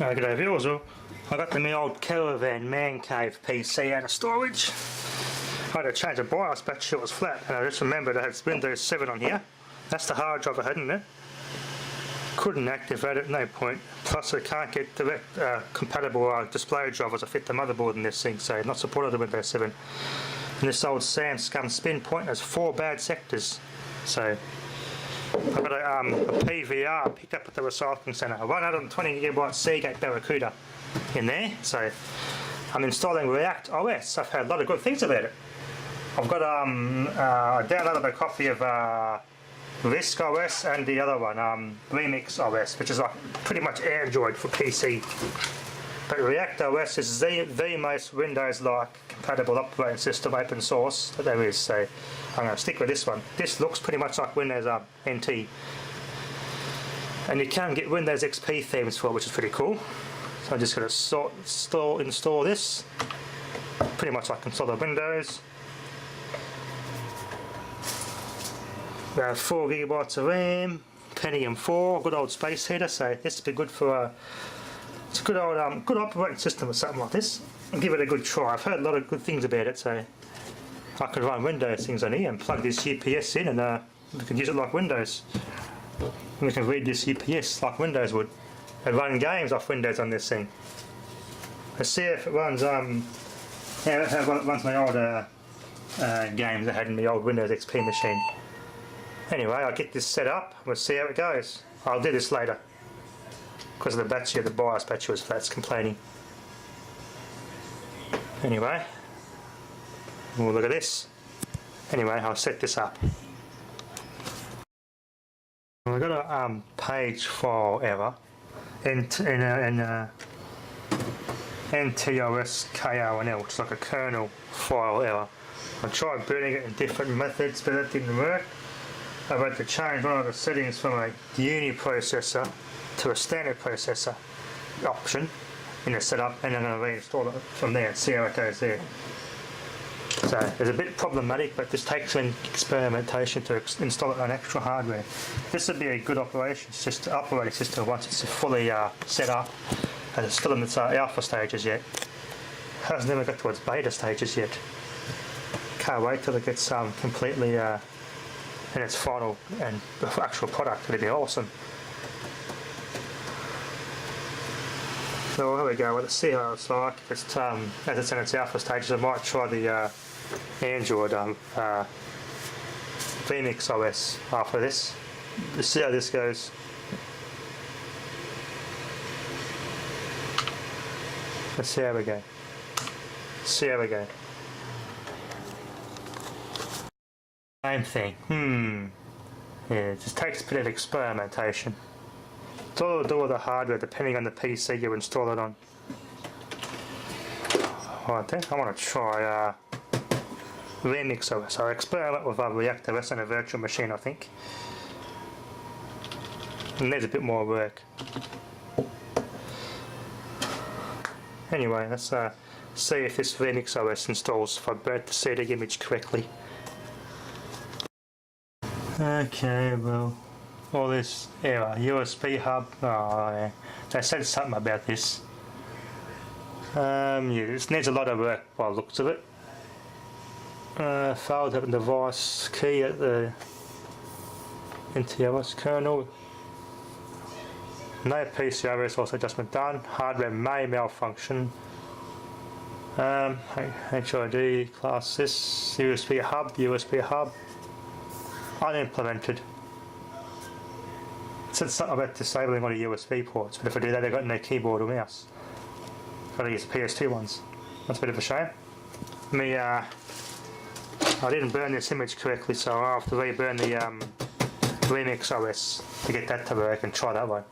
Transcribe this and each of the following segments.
G'day viewers, I got my old Caravan Man Cave PC out of storage. I had to change the BIOS battery, it was flat, and I just remembered I had Windows 7 on here. That's the hard drive I had in it. Couldn't activate it, no point. Plus I can't get direct compatible display drivers that fit the motherboard in this thing, so not supported with Windows 7. And this old Samsung spin point has 4 bad sectors. So I've got a PVR picked up at the recycling centre, a 120GB Seagate Barracuda in there. So I'm installing React OS. I've heard a lot of good things about it. I've got I downloaded a copy of Risk OS and the other one, Remix OS, which is like pretty much Android for PC. But React OS is the most Windows-like compatible operating system open source that there is, so I'm going to stick with this one. This looks pretty much like Windows NT. And you can get Windows XP themes for it, which is pretty cool. So I'm just going to install this. Pretty much like install the Windows. About 4GB of RAM, Pentium 4, good old space heater, so this would be good for it's a good old good operating system or something like this. I'll give it a good try. I've heard a lot of good things about it, so I could run Windows things on here and plug this UPS in, and we can use it like Windows. And we can read this UPS like Windows would, and run games off Windows on this thing. Let's see if it runs it runs my old games I had in my old Windows XP machine. Anyway, I'll get this set up, we'll see how it goes. I'll do this later, because of the battery, the BIOS battery was flat, it's complaining. Anyway, we'll look at this. Anyway, I'll set this up. I've got a page file error in NTOSKRNL, which is like a kernel file error. I tried booting it in different methods, but that didn't work. I've had to change one of the settings from a uni processor to a standard processor option in the setup, and I'm going to reinstall it from there and see how it goes there. So it's a bit problematic, but this takes some experimentation to install it on extra hardware. This would be a good operating system once it's fully set up, and it's still in its alpha stages yet. Hasn't even got to its beta stages yet. Can't wait till it gets completely in its final and actual product. It'll be awesome. So here we go. Let's see how it's like. If it's as it's in its alpha stages, I might try the Android Remix OS after this. Let's see how this goes. Let's see how we go. See how we go. Same thing. Yeah, it just takes a bit of experimentation. It's all to do with the hardware, depending on the PC you install it on. I think I want to try Remix OS. I'll experiment with React OS on a virtual machine, I think. It needs a bit more work. Anyway, let's see if this Remix OS installs, if I burnt the CD image correctly. Okay, well, all this error, USB hub, oh yeah, they said something about this. Yeah, this needs a lot of work by the looks of it. Failed to have a device key at the NTOS kernel. No PCI resource adjustment done. Hardware may malfunction. HID class this, USB hub. Unimplemented. It said something about disabling all the USB ports, but if I do that, I've got no keyboard or mouse. Got to use the PS2 ones. That's a bit of a shame. I didn't burn this image correctly, so I'll have to reburn the Remix OS to get that to work and try that one.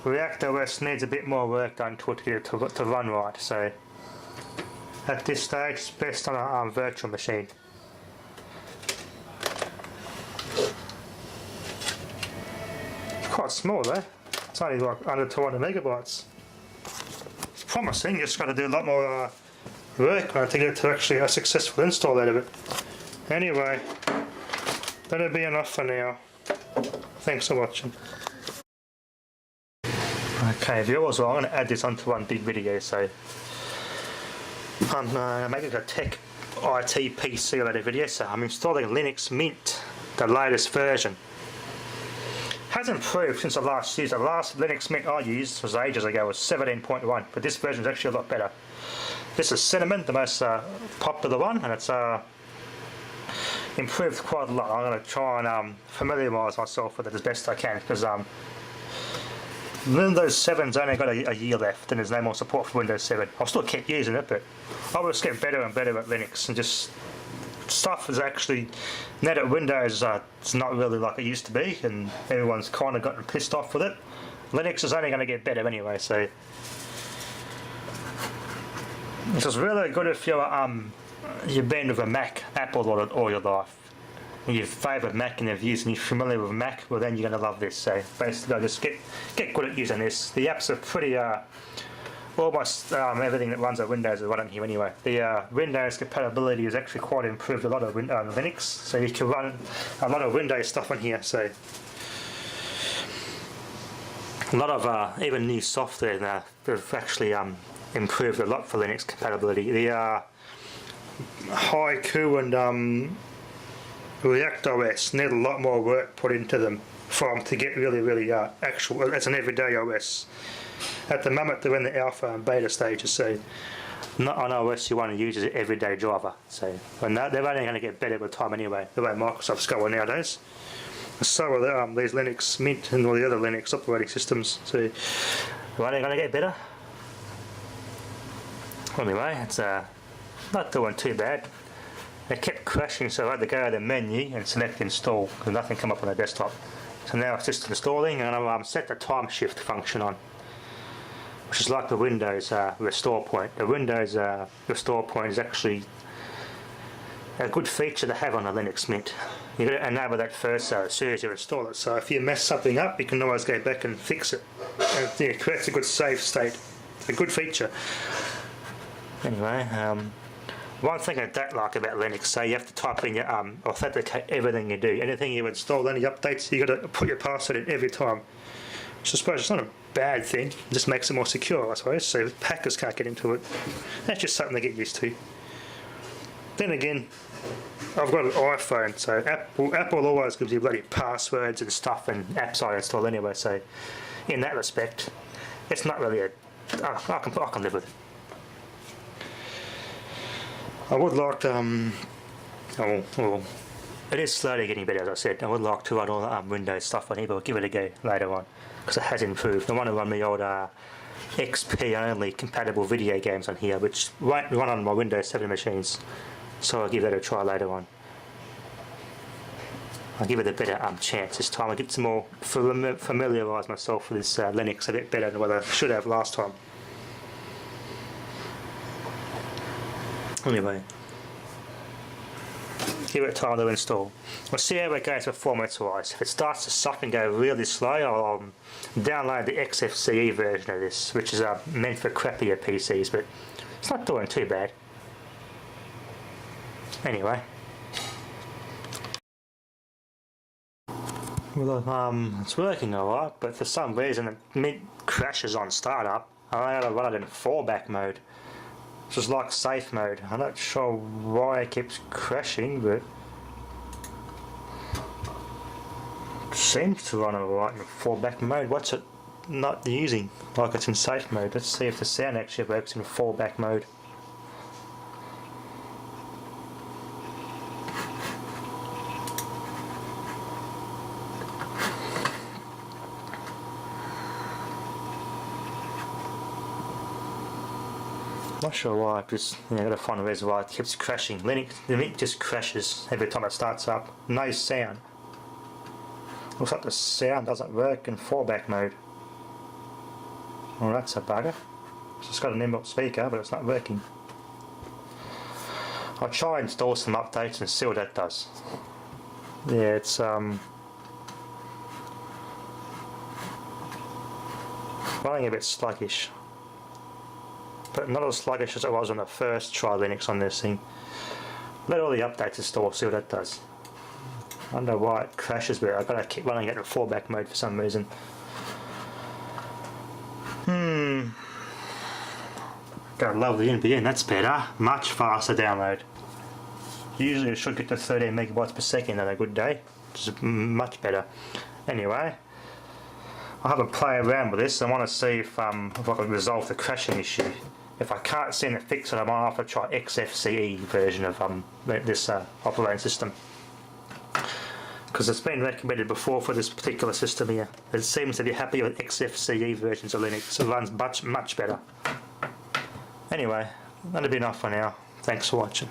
React OS needs a bit more work done to it to get it to run right, so at this stage, it's best on a virtual machine. Quite small though, it's only like under 200 megabytes. It's promising, just got to do a lot more work to get it to actually a successful install out of it. Anyway, that'll be enough for now. Thanks for watching. Okay viewers, well I'm going to add this onto one big video, so I'm making a tech IT PC related video, so I'm installing Linux Mint, the latest version. Has improved since I last used it. The last Linux Mint I used was ages ago, was 17.1, but this version is actually a lot better. This is Cinnamon, the most popular one, and it's improved quite a lot. I'm going to try and familiarise myself with it as best I can, because Windows 7's only got a year left and there's no more support for Windows 7. I'll still keep using it, but I will just get better and better at Linux, and just stuff is actually, now that Windows it's not really like it used to be and everyone's kind of gotten pissed off with it, Linux is only going to get better anyway, so this is really good if you've been with a Mac, Apple all your life. You've favoured Mac and you've used and you're familiar with Mac, well then you're going to love this. So basically just get good at using this. The apps are pretty, almost everything that runs on Windows is running here anyway. The Windows compatibility has actually quite improved a lot of Linux, so you can run a lot of Windows stuff on here. So a lot of even new software now have actually improved a lot for Linux compatibility. The Haiku and React OS need a lot more work put into them to get really actual as an everyday OS. At the moment they're in the alpha and beta stages, so not on OS you want to use as an everyday driver. So they're only going to get better with time anyway, the way Microsoft's going nowadays. So are these Linux Mint and all the other Linux operating systems, so they're only going to get better. Anyway, it's not doing too bad. It kept crashing, so I had to go to the menu and select install because nothing came up on the desktop. So now it's just installing, and I've set the time shift function on, which is like the Windows restore point. The Windows restore point is actually a good feature to have on a Linux Mint. You've got to enable that first as soon as you install it, so if you mess something up you can always go back and fix it. And it creates a good save state. It's a good feature. Anyway, one thing I don't like about Linux, so you have to type in your authenticate everything you do. Anything you install, any updates, you got to put your password in every time. Which I suppose it's not a bad thing, it just makes it more secure, I suppose, so hackers can't get into it. That's just something to get used to. Then again, I've got an iPhone, so Apple always gives you bloody passwords and stuff and apps I install anyway, so in that respect, it's not really I can live with it. I would like to, it is slowly getting better, as I said. I would like to run all the Windows stuff on here, but I'll give it a go later on, because it has improved. I want to run the old XP only compatible video games on here, which won't run on my Windows 7 machines, so I'll give that a try later on. I'll give it a better chance this time. I'll get some more, familiarise myself with this Linux a bit better than what I should have last time. Anyway, give it time to install. We'll see how it goes performance-wise. If it starts to suck and go really slow, I'll download the XFCE version of this, which is meant for crappier PCs, but it's not doing too bad. Anyway. Well, it's working alright, but for some reason it crashes on startup. I had to run it in fallback mode, which is like safe mode. I'm not sure why it keeps crashing, but it seems to run alright in fallback mode. What's it not using like it's in safe mode? Let's see if the sound actually works in fallback mode. Not sure why, just gotta find a reason why it keeps crashing. The Mint just crashes every time it starts up. No sound. Looks like the sound doesn't work in fallback mode. Well, that's a bugger. It's just got an inbuilt speaker, but it's not working. I'll try and install some updates and see what that does. Yeah, it's running a bit sluggish, but not as sluggish as it was on the first try Linux on this thing. Let all the updates install, see what that does. I don't know why it crashes, but I've got to keep running it in fallback mode for some reason. Gotta love the NVN, that's better. Much faster download. Usually it should get to 13 megabytes per second on a good day, which is much better. Anyway, I'll have a play around with this. I want to see if I can resolve the crashing issue. If I can't seem to fix it, I might have to try XFCE version of this operating system. Because it's been recommended before for this particular system here. It seems to be happy with XFCE versions of Linux. It runs much better. Anyway, that'll be enough for now. Thanks for watching.